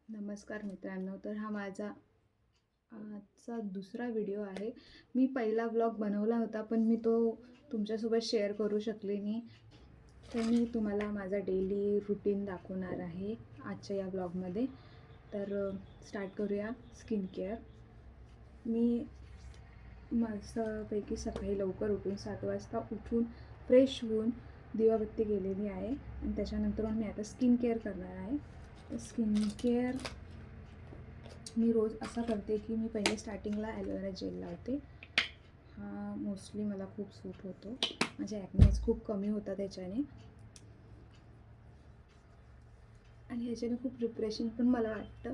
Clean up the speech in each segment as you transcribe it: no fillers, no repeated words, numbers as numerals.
नमस्कार मित्रांनो, तर हा माझा आजचा दुसरा व्हिडिओ आहे. मी पहिला व्लॉग बनवला होता, पण मी तो तुमच्यासोबत शेअर करू शकले नाही. तर मी तुम्हाला माझा डेली रुटीन दाखवणार आहे आजच्या या व्लॉगमध्ये. तर स्टार्ट करूया. Skin care. मी मस्तपैकी सकाळी लवकर उठून 7 वाजता उठून फ्रेश होऊन दिवाबत्ती केलेली आहे आणि त्याच्यानंतर मी आता स्किन केअर करणार आहे. तर स्किन केअर मी रोज असं करते की मी पहिले स्टार्टिंगला ॲलोवेरा जेल लावते. हा मोस्टली मला खूप सूट होतो. माझे ॲक्नेज खूप कमी होतात त्याच्याने आणि ह्याच्याने खूप रिफ्रेशिंग पण मला वाटतं.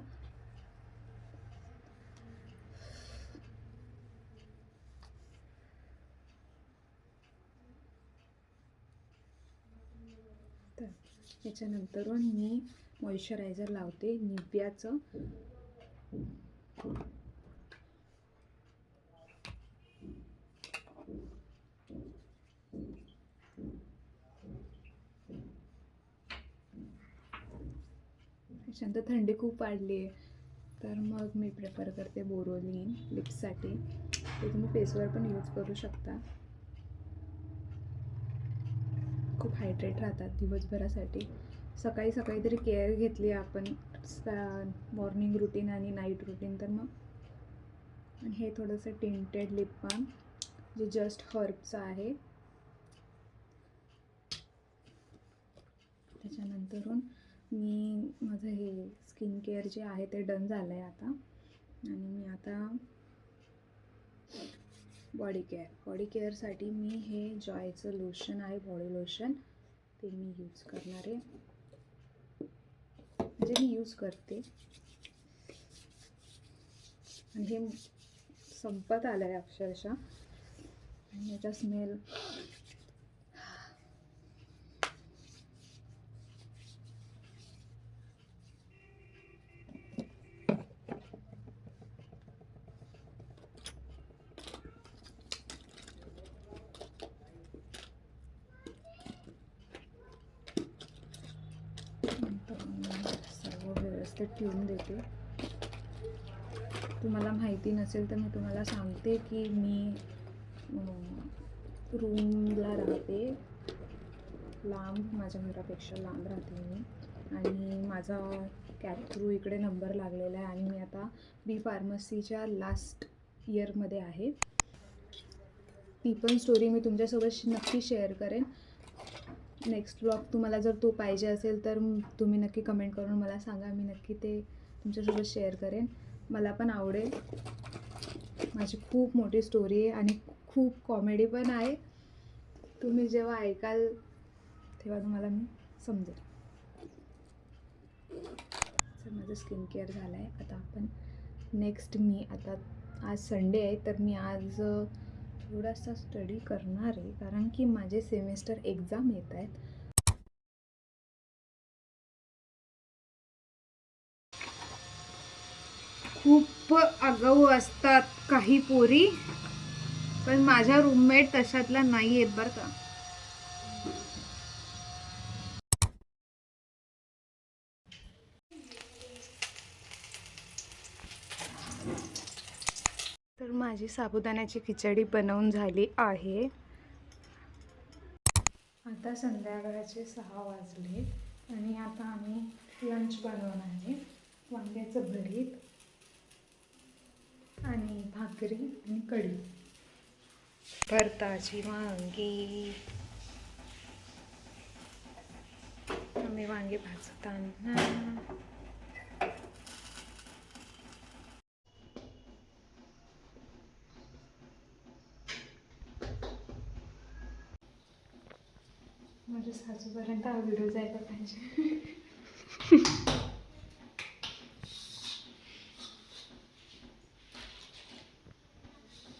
तर याच्यानंतरून मी मॉइश्चरायझर लावते निव्याचं. त्याच्यानंतर थंडी खूप वाढली आहे, तर मग मी प्रेफर करते बोरोलिन लिप्ससाठी. ते तुम्ही फेसवर पण यूज करू शकता. खूप हायड्रेट राहतात दिवसभरासाठी. सकाळी सकाळी तरी केअर घेतली आपण मॉर्निंग रुटीन आणि नाईट रुटीन, तर मग. आणि हे थोडंसं टिंटेड लिप बाम जे जस्ट हर्बचं आहे. त्याच्यानंतरून मी माझं हे स्किन केअर जे आहे ते डन झालं आहे आता. आणि मी आता बॉडी केअरसाठी मी हे जॉयचं लोशन आहे, बॉडी लोशन, ते मी यूज करणार आहे. म्हणजे मी यूज करते आणि हे संपत आलं आहे अक्षरशः. आणि याचा स्मेल सर्व व्यवस्थित ठेवून देते. तुम्हाला माहिती नसेल तर मी तुम्हाला सांगते की मी रूमला राहते, लांब, माझ्या घरापेक्षा लांब राहते मी. आणि माझा कॅथ्रू इकडे नंबर लागलेला आहे आणि मी आता बी फार्मसीच्या लास्ट इयरमध्ये आहे. ती पण स्टोरी मी तुमच्यासोबत नक्की शेअर करेन. नेक्स्ट ब्लॉग तुम्हाला जर तो पाहिजे असेल तर तुम्ही नक्की कमेंट करून मला सांगा. मी नक्की ते तुमच्यासोबत शेअर करेन. मला पण आवडेल. माझी खूप मोठी स्टोरी आहे आणि खूप कॉमेडी पण आहे. तुम्ही जेव्हा ऐकाल तेव्हा तुम्हाला मी समजेल. तर माझं स्किन केअर झालं आहे. आता आपण नेक्स्ट, मी आता आज संडे आहे तर मी आज थोडासा स्टडी करणार आहे, कारण की माझे सेमिस्टर एक्झाम येत आहेत. खूप आगाऊ असतात काही पोरी, पण माझ्या रूममेट तशातला नाही आहेत बरं का. तर माझी साबुदाण्याची खिचडी बनवून झाली आहे. आता संध्याकाळचे 6 वाजले आणि आता आम्ही लंच बनवणार आहे. वांग्याचं भरीत आणि भाकरी आणि कढी. भरताची वांगी. आम्ही वांगे भाजताना माझ्या सासूपर्यंत हा व्हिडिओ जायला पाहिजे.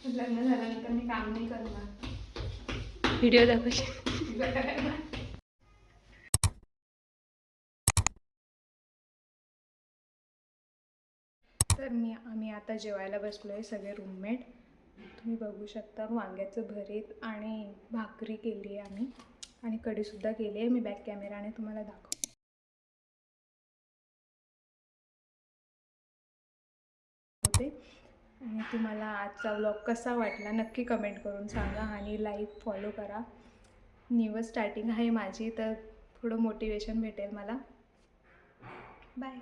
लग्न झाल्यानंतर मी काम नाही करणार, व्हिडिओ दाखवशील. तर आम्ही आता जेवायला बसलो आहे सगळे रूममेट. तुम्ही बघू शकता, वांग्याचं भरीत आणि भाकरी केली आहे आम्ही आणि कढीसुद्धा केली आहे. मी बॅक कॅमेराने तुम्हाला दाखवते. आणि तुम्हाला आजचा व्लॉग कसा वाटला नक्की कमेंट करून सांगा आणि लाईक फॉलो करा. न्यूच स्टार्टिंग आहे माझी, तर थोडं मोटिवेशन भेटेल मला. बाय.